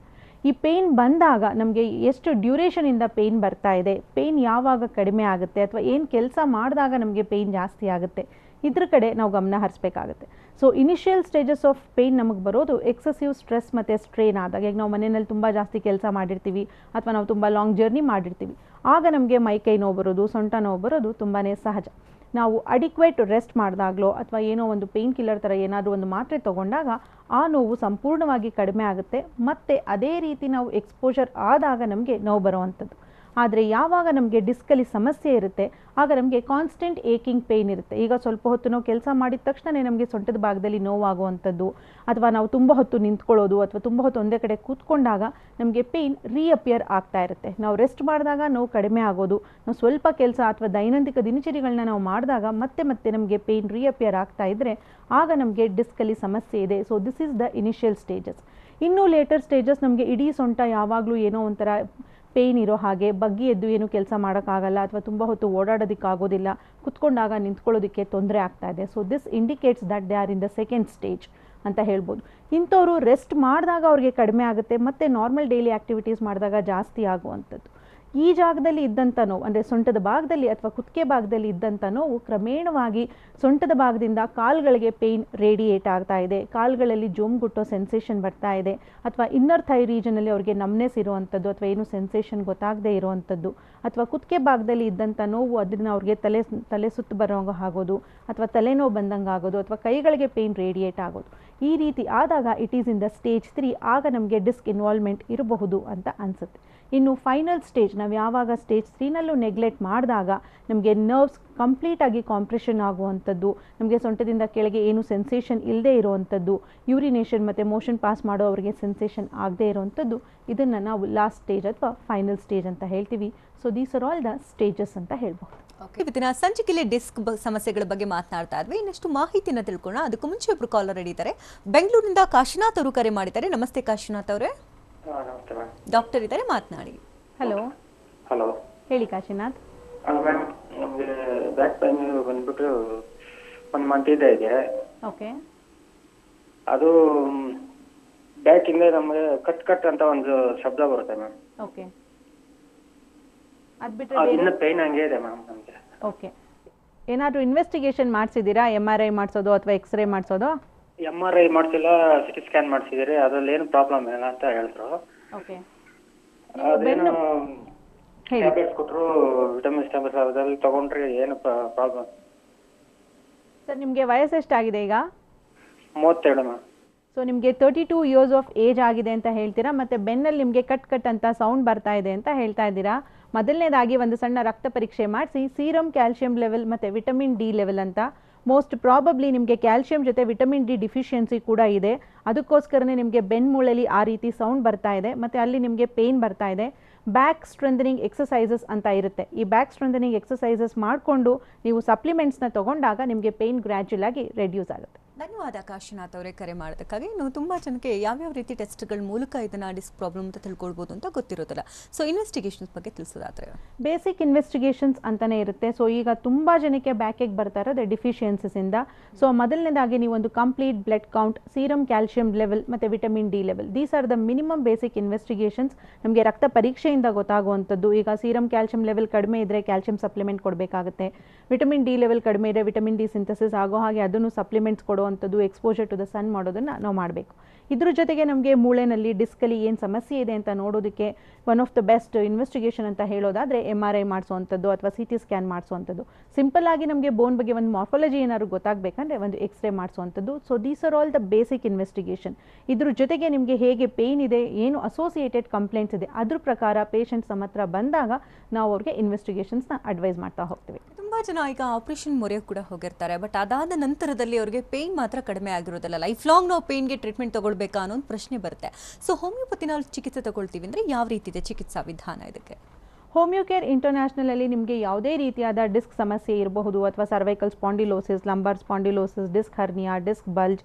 [SPEAKER 2] ಈ ಪೇಯ್ನ್ ಬಂದಾಗ ನಮಗೆ ಎಷ್ಟು ಡ್ಯೂರೇಷನಿಂದ ಪೇಯ್ನ್ ಬರ್ತಾ ಇದೆ, ಪೇಯ್ನ್ ಯಾವಾಗ ಕಡಿಮೆ ಆಗುತ್ತೆ, ಅಥವಾ ಏನು ಕೆಲಸ ಮಾಡಿದಾಗ ನಮಗೆ ಪೇಯ್ನ್ ಜಾಸ್ತಿ ಆಗುತ್ತೆ, ಇದ್ರ ಕಡೆ ನಾವು ಗಮನ ಹರಿಸ್ಬೇಕಾಗುತ್ತೆ. So initial stages of pain ನಮಗೆ ಬರೋದು ಎಕ್ಸೆಸಿವ್ ಸ್ಟ್ರೆಸ್ ಮತ್ತು ಸ್ಟ್ರೇನ್ ಆದಾಗ. ಈಗ ನಾವು ಮನೆಯಲ್ಲಿ ತುಂಬ ಜಾಸ್ತಿ ಕೆಲಸ ಮಾಡಿರ್ತೀವಿ ಅಥವಾ ನಾವು ತುಂಬ ಲಾಂಗ್ ಜರ್ನಿ ಮಾಡಿರ್ತೀವಿ, ಆಗ ನಮಗೆ ಮೈಕೈ ನೋವು ಬರೋದು, ಸೊಂಟ ನೋವು ಬರೋದು ತುಂಬಾ ಸಹಜ. ನಾವು ಅಡಿಕ್ವೇಟ್ ರೆಸ್ಟ್ ಮಾಡಿದಾಗಲೋ ಅಥವಾ ಏನೋ ಒಂದು ಪೇಯ್ನ್ ಕಿಲ್ಲರ್ ಥರ ಏನಾದರೂ ಒಂದು ಮಾತ್ರೆ ತೊಗೊಂಡಾಗ ಆ ನೋವು ಸಂಪೂರ್ಣವಾಗಿ ಕಡಿಮೆ ಆಗುತ್ತೆ. ಮತ್ತು ಅದೇ ರೀತಿ ನಾವು ಎಕ್ಸ್ಪೋಜರ್ ಆದಾಗ ನಮಗೆ ನೋವು ಬರೋವಂಥದ್ದು. ಆದರೆ ಯಾವಾಗ ನಮಗೆ ಡಿಸ್ಕಲ್ಲಿ ಸಮಸ್ಯೆ ಇರುತ್ತೆ ಆಗ ನಮಗೆ ಕಾನ್ಸ್ಟೆಂಟ್ ಏಕಿಂಗ್ ಪೇಯ್ನ್ ಇರುತ್ತೆ. ಈಗ ಸ್ವಲ್ಪ ಹೊತ್ತು ನಾವು ಕೆಲಸ ಮಾಡಿದ ತಕ್ಷಣ ನಮಗೆ ಸೊಂಟದ ಭಾಗದಲ್ಲಿ ನೋವಾಗುವಂಥದ್ದು, ಅಥವಾ ನಾವು ತುಂಬ ಹೊತ್ತು ನಿಂತ್ಕೊಳ್ಳೋದು, ಅಥವಾ ತುಂಬ ಹೊತ್ತು ಒಂದೇ ಕಡೆ ಕೂತ್ಕೊಂಡಾಗ ನಮಗೆ ಪೇಯ್ನ್ ರೀಅಪಿಯರ್ ಆಗ್ತಾ ಇರುತ್ತೆ. ನಾವು ರೆಸ್ಟ್ ಮಾಡಿದಾಗ ನೋವು ಕಡಿಮೆ ಆಗೋದು, ನಾವು ಸ್ವಲ್ಪ ಕೆಲಸ ಅಥವಾ ದೈನಂದಿನ ದಿನಚರಿಗಳನ್ನ ನಾವು ಮಾಡಿದಾಗ ಮತ್ತೆ ಮತ್ತೆ ನಮಗೆ ಪೇಯ್ನ್ ರೀಅಪಿಯರ್ ಆಗ್ತಾ ಇದ್ದರೆ ಆಗ ನಮಗೆ ಡಿಸ್ಕಲ್ಲಿ ಸಮಸ್ಯೆ ಇದೆ. So this is the initial stages. ಇನ್ನೂ ಲೇಟರ್ ಸ್ಟೇಜಸ್ ನಮಗೆ ಇಡೀ ಸೊಂಟ ಯಾವಾಗಲೂ ಏನೋ ಒಂಥರ ಪೇಯ್ನ್ ಇರೋ ಹಾಗೆ, ಬಗ್ಗಿ ಎದ್ದು ಏನು ಕೆಲಸ ಮಾಡೋಕ್ಕಾಗಲ್ಲ, ಅಥವಾ ತುಂಬ ಹೊತ್ತು ಓಡಾಡೋದಕ್ಕಾಗೋದಿಲ್ಲ, ಕುತ್ಕೊಂಡಾಗ ನಿಂತ್ಕೊಳ್ಳೋದಕ್ಕೆ ತೊಂದರೆ ಆಗ್ತಾ ಇದೆ. So this indicates that they are in the second stage ಅಂತ ಹೇಳ್ಬೋದು. ಇಂಥವರು ರೆಸ್ಟ್ ಮಾಡಿದಾಗ ಅವ್ರಿಗೆ ಕಡಿಮೆ ಆಗುತ್ತೆ, ಮತ್ತು ನಾರ್ಮಲ್ ಡೈಲಿ ಆ್ಯಕ್ಟಿವಿಟೀಸ್ ಮಾಡಿದಾಗ ಜಾಸ್ತಿ ಆಗುವಂಥದ್ದು. ಈ ಜಾಗದಲ್ಲಿ ಇದ್ದಂಥ ನೋವು ಅಂದರೆ ಸೊಂಟದ ಭಾಗದಲ್ಲಿ ಅಥವಾ ಕುತ್ತಿಗೆ ಭಾಗದಲ್ಲಿ ಇದ್ದಂಥ ನೋವು ಕ್ರಮೇಣವಾಗಿ ಸೊಂಟದ ಭಾಗದಿಂದ ಕಾಲುಗಳಿಗೆ ಪೇಯ್ನ್ ರೇಡಿಯೇಟ್ ಆಗ್ತಾ ಇದೆ, ಕಾಲುಗಳಲ್ಲಿ ಜೋಮ್ಗುಟ್ಟೋ ಸೆನ್ಸೇಷನ್ ಬರ್ತಾ ಇದೆ, ಅಥವಾ ಇನ್ನರ್ ಥೈ ರೀಜನಲ್ಲಿ ಅವ್ರಿಗೆ ನಮ್ನೆಸ್ ಇರುವಂಥದ್ದು, ಅಥವಾ ಏನು ಸೆನ್ಸೇಷನ್ ಗೊತ್ತಾಗದೇ ಇರುವಂಥದ್ದು, ಅಥವಾ ಕುತ್ತಿಗೆ ಭಾಗದಲ್ಲಿ ಇದ್ದಂಥ ನೋವು ಅದನ್ನು ಅವ್ರಿಗೆ ತಲೆ ಸುತ್ತು ಬರೋಂಗೆ ಆಗೋದು, ಅಥವಾ ತಲೆನೋವು ಬಂದಂಗೆ ಆಗೋದು, ಅಥವಾ ಕೈಗಳಿಗೆ ಪೇಯ್ನ್ ರೇಡಿಯೇಟ್ ಆಗೋದು. ಈ ರೀತಿ ಆದಾಗ it is in the stage 3. ಆಗ ನಮಗೆ ಡಿಸ್ಕ್ ಇನ್ವಾಲ್ವ್ಮೆಂಟ್ ಇರಬಹುದು ಅಂತ ಅನಿಸುತ್ತೆ. ಇನ್ನು ಫೈನಲ್ ಸ್ಟೇಜ್, ನಾವು ಯಾವಾಗ ಸ್ಟೇಜ್ 3ನಲ್ಲೂ ನೆಗ್ಲೆಕ್ಟ್ ಮಾಡಿದಾಗ ನಮಗೆ ನರ್ವ್ಸ್ ಕಂಪ್ಲೀಟಾಗಿ ಕಾಂಪ್ರೆಷನ್ ಆಗುವಂಥದ್ದು, ನಮಗೆ ಸೊಂಟದಿಂದ ಕೆಳಗೆ ಏನು ಸೆನ್ಸೇಷನ್ ಇಲ್ಲದೆ ಇರುವಂಥದ್ದು, ಯೂರಿನೇಷನ್ ಮತ್ತು ಮೋಷನ್ ಪಾಸ್ ಮಾಡೋ ಅವರಿಗೆ ಸೆನ್ಸೇಷನ್ ಆಗದೆ ಇರುವಂಥದ್ದು, ಇದನ್ನು ನಾವು ಲಾಸ್ಟ್ ಸ್ಟೇಜ್ ಅಥವಾ ಫೈನಲ್ ಸ್ಟೇಜ್ ಅಂತ ಹೇಳ್ತೀವಿ. So these are all the stages ಅಂತ ಹೇಳ್ಬೋದು.
[SPEAKER 1] ಇವತ್ತಿನ ಸಂಚಿಕೆಯಲ್ಲಿ ಡಿಸ್ಕ್ ಸಮಸ್ಯೆಗಳ ಬಗ್ಗೆ ಮಾತನಾಡ್ತಾ ಇದ್ವಿ. ಇನ್ನಷ್ಟು ಮಾಹಿತಿನ ತಿಳ್ಕೊಳ್ಳೋಣ. ಅದಕ್ಕೂ ಮುಂಚೆ ಒಬ್ರು ಕಾಲರ್ ಹಿಡಿತಾರೆ. ಬೆಂಗಳೂರಿನಿಂದ ಕಾಶಿನಾಥ್ ಅವರು ಕರೆ ಮಾಡಿದ್ದಾರೆ. ನಮಸ್ತೆ ಕಾಶಿನಾಥ್ ಅವರೇ. ಡಾಕ್ಟರ್ ಇದ್ದಾರೆ, ಮಾತನಾಡಿ.
[SPEAKER 2] ಹಲೋ.
[SPEAKER 4] ಹಲೋ,
[SPEAKER 2] ಹೇಳಿ ಕಾಶಿನಾಥ್.
[SPEAKER 4] ಮ್ಯಾಮ್, ನಮಗೆ ಬ್ಯಾಕ್ ಪೈನ್ ಬಂದ್ಬಿಟ್ಟು 1 ಮಂತ್ ಇದೆ.
[SPEAKER 2] ಓಕೆ.
[SPEAKER 4] ಅದು ಬ್ಯಾಕ್ ಇಂದ ನಮಗೆ ಕಟ್ ಕಟ್ ಅಂತ ಒಂದು ಶಬ್ದ ಬರುತ್ತೆ ಮ್ಯಾಮ್.
[SPEAKER 2] ಓಕೆ.
[SPEAKER 4] ಇನ್ನು ಪೈನ್ ಹಂಗೆ ಇದೆ ಮ್ಯಾಮ್ ನಮಗೆ.
[SPEAKER 2] ಓಕೆ. ಏನಾದರೂ ಇನ್ವೆಸ್ಟಿಗೇಷನ್ ಮಾಡಿಸಿದ್ದೀರಾ? MRI ಮಾಡಿಸೋದು ಅಥವಾ ಎಕ್ಸ್ರೇ ಮಾಡಿಸೋದು?
[SPEAKER 4] MRI ಮಾಡಿಸಿಲ್ಲ, CT ಸ್ಕ್ಯಾನ್ ಮಾಡಿಸಿದಿರಿ, ಅದ್ರಲ್ಲಿ ಏನು ಪ್ರಾಬ್ಲಮ್ ಇಲ್ಲ ಅಂತ ಹೇಳಿದ್ರು.
[SPEAKER 2] ಓಕೆ.
[SPEAKER 4] ಅದೇನು ಟ್ಯಾಬ್ಲೆಟ್ಸ್ ಕೊಟ್ಟರು, ವಿಟಮಿನ್ಸ್ ಟ್ಯಾಬ್ಲೆಟ್ಸ್, ಅದ್ರಲ್ಲಿ ತಗೊಂಡ್ರೆ ಏನು ಪ್ರಾಬ್ಲಮ್?
[SPEAKER 2] ಸರ್, ನಿಮಗೆ ವಯಸ್ಸು ಎಷ್ಟಾಗಿದೆ ಈಗ?
[SPEAKER 4] 32 ಮ್ಯಾಮ್.
[SPEAKER 2] ಸೊ ನಿಮಗೆ 32 ಇಯರ್ಸ್ ಆಫ್ ಏಜ್ ಆಗಿದೆ ಅಂತ ಹೇಳ್ತೀರಾ, ಮತ್ತು ಬೆನ್ನಲ್ಲಿ ನಿಮಗೆ ಕಟ್ ಕಟ್ ಅಂತ ಸೌಂಡ್ ಬರ್ತಾ ಇದೆ ಅಂತ ಹೇಳ್ತಾ ಇದ್ದೀರಾ. ಮೊದಲನೇದಾಗಿ ಒಂದು ಸಣ್ಣ ರಕ್ತ ಪರೀಕ್ಷೆ ಮಾಡಿಸಿ ಸೀರಮ್ ಕ್ಯಾಲ್ಶಿಯಂ ಲೆವೆಲ್ ಮತ್ತು ವಿಟಮಿನ್ ಡಿ ಲೆವೆಲ್ ಅಂತ, ಮೋಸ್ಟ್ ಪ್ರಾಬಬ್ಲಿ ನಿಮಗೆ ಕ್ಯಾಲ್ಶಿಯಂ ಜೊತೆ ವಿಟಮಿನ್ ಡಿ ಡಿಫಿಷಿಯನ್ಸಿ ಕೂಡ ಇದೆ. ಅದಕ್ಕೋಸ್ಕರನೇ ನಿಮಗೆ ಬೆನ್ಮೂಳೆಯಲ್ಲಿ ಆ ರೀತಿ ಸೌಂಡ್ ಬರ್ತಾ ಇದೆ, ಮತ್ತು ಅಲ್ಲಿ ನಿಮಗೆ ಪೇಯ್ನ್ ಬರ್ತಾ ಇದೆ. ಬ್ಯಾಕ್ ಸ್ಟ್ರೆಂಥನಿಂಗ್ ಎಕ್ಸಸೈಸಸ್ ಅಂತ ಇರುತ್ತೆ. ಈ ಬ್ಯಾಕ್ ಸ್ಟ್ರೆಂಥನಿಂಗ್ ಎಕ್ಸಸೈಸಸ್ ಮಾಡಿಕೊಂಡು ನೀವು ಸಪ್ಲಿಮೆಂಟ್ಸ್ನ ತೊಗೊಂಡಾಗ ನಿಮಗೆ ಪೇಯ್ನ್ ಗ್ರ್ಯಾಜುಯಲ್ ಆಗಿ ರೆಡ್ಯೂಸ್ ಆಗುತ್ತೆ.
[SPEAKER 1] ಧನ್ಯವಾದ ಕಾಶಿನಾಥ್ ಅವರೇ ಕರೆ ಮಾಡೋದಕ್ಕಾಗಿ. ಇನ್ನು ತುಂಬ ಜನಕ್ಕೆ ಯಾವ್ಯಾವ ರೀತಿ ಟೆಸ್ಟ್ಗಳ ಮೂಲಕ ಇದನ್ನು ಡಿಸ್ಕ್ ಪ್ರಾಬ್ಲಮ್ ಅಂತ ತಿಳ್ಕೊಳ್ಬೋದು ಅಂತ ಗೊತ್ತಿರೋದಿಲ್ಲ. ಸೊ ಇನ್ವೆಸ್ಟಿಗೇಷನ್ಸ್ ಬಗ್ಗೆ ತಿಳಿಸೋದಾದ್ರೆ
[SPEAKER 2] ಬೇಸಿಕ್ ಇನ್ವೆಸ್ಟಿಗೇಷನ್ಸ್ ಅಂತಲೇ ಇರುತ್ತೆ. ಸೊ ಈಗ ತುಂಬ ಜನಕ್ಕೆ ಬ್ಯಾಕಿಗೆ ಬರ್ತಾ ಇರೋದು ಡಿಫಿಷಿಯನ್ಸಿಸಿಂದ. ಸೊ ಮೊದಲನೇದಾಗಿ ನೀವು ಒಂದು complete blood count, serum calcium level ಮತ್ತು vitamin D level, these are the minimum basic investigations. ನಮಗೆ ರಕ್ತ ಪರೀಕ್ಷೆಯಿಂದ ಗೊತ್ತಾಗುವಂಥದ್ದು. ಈಗ ಸೀರಮ್ ಕ್ಯಾಲ್ಶಿಯಂ ಲೆವೆಲ್ ಕಡಿಮೆ ಇದ್ದರೆ ಕ್ಯಾಲ್ಶಿಯಂ ಸಪ್ಲಿಮೆಂಟ್ ಕೊಡಬೇಕಾಗುತ್ತೆ. ವಿಟಮಿನ್ ಡಿ ಲೆವೆಲ್ ಕಡಿಮೆ ಇದ್ದರೆ ವಿಟಮಿನ್ ಡಿ ಸಿಂಥಸಿಸ್ ಆಗೋ ಹಾಗೆ ಅದನ್ನು ಸಪ್ಲಿಮೆಂಟ್ಸ್ ಕೊಡುವಂಥದ್ದು, ಎಕ್ಸ್ಪೋಜರ್ ಟು ದ ಸನ್ ಮಾಡೋದನ್ನು ನಾವು ಮಾಡಬೇಕು. ಇದ್ರ ಜೊತೆಗೆ ನಮಗೆ ಮೂಳೆನಲ್ಲಿ ಡಿಸ್ಕಲ್ಲಿ ಏನು ಸಮಸ್ಯೆ ಇದೆ ಅಂತ ನೋಡೋದಕ್ಕೆ one of the best investigation ಅಂತ ಹೇಳೋದಾದರೆ MRI ಮಾಡಿಸುವಂಥದ್ದು ಅಥವಾ CT ಸ್ಕ್ಯಾನ್ ಮಾಡಿಸುವಂಥದ್ದು. ಸಿಂಪಲ್ ಆಗಿ ನಮಗೆ ಬೋನ್ ಬಗ್ಗೆ ಒಂದು ಮಾರ್ಫಾಲಜಿ ಏನಾದ್ರು ಗೊತ್ತಾಗಬೇಕಂದ್ರೆ ಒಂದು ಎಕ್ಸ್ರೇ ಮಾಡಿಸುವಂಥದ್ದು. So these are all the basic investigation. ಇದ್ರ ಜೊತೆಗೆ ನಿಮಗೆ ಹೇಗೆ ಪೇಯ್ನ್ ಇದೆ, ಏನು ಅಸೋಸಿಯೇಟೆಡ್ ಕಂಪ್ಲೇಂಟ್ಸ್ ಇದೆ, ಅದ್ರ ಪ್ರಕಾರ ಪೇಷಂಟ್ಸ್ ನಮ್ಮ ಹತ್ರ ಬಂದಾಗ ನಾವು ಅವ್ರಿಗೆ ಇನ್ವೆಸ್ಟಿಗೇಷನ್ಸ್ನ ಅಡ್ವೈಸ್ ಮಾಡ್ತಾ ಹೋಗ್ತೀವಿ.
[SPEAKER 1] ತುಂಬ ಜನ ಈಗ ಆಪರೇಷನ್ ಮೊರೆ ಕೂಡ ಹೋಗಿರ್ತಾರೆ, ಬಟ್ ಅದಾದ ನಂತರದಲ್ಲಿ ಅವರಿಗೆ ಪೇಯ್ನ್ ಮಾತ್ರ ಕಡಿಮೆ ಆಗಿರೋದಿಲ್ಲ. ಲೈಫ್ ಲಾಂಗ್ ನಾವು ಪೇಯ್ನ್ಗೆ ಟ್ರೀಟ್ಮೆಂಟ್ ತಗೊಳ್ಬೇಕಾ ಅನ್ನೋ ಒಂದು ಪ್ರಶ್ನೆ ಬರುತ್ತೆ. ಸೊ ಹೋಮಿಯೋಪತಿನಲ್ಲಿ ಚಿಕಿತ್ಸೆ ತಗೊಳ್ತೀವಿ ಅಂದರೆ ಯಾವ ರೀತಿ ಇದೆ ಚಿಕಿತ್ಸಾ ವಿಧಾನ ಇದಕ್ಕೆ?
[SPEAKER 2] ಹೋಮಿಯೋಕೇರ್ ಇಂಟರ್ನ್ಯಾಷನಲಲ್ಲಿ ನಿಮಗೆ ಯಾವುದೇ ರೀತಿಯಾದ ಡಿಸ್ಕ್ ಸಮಸ್ಯೆ ಇರಬಹುದು, ಅಥವಾ cervical spondylosis, lumbar spondylosis, disc hernia, disc bulge,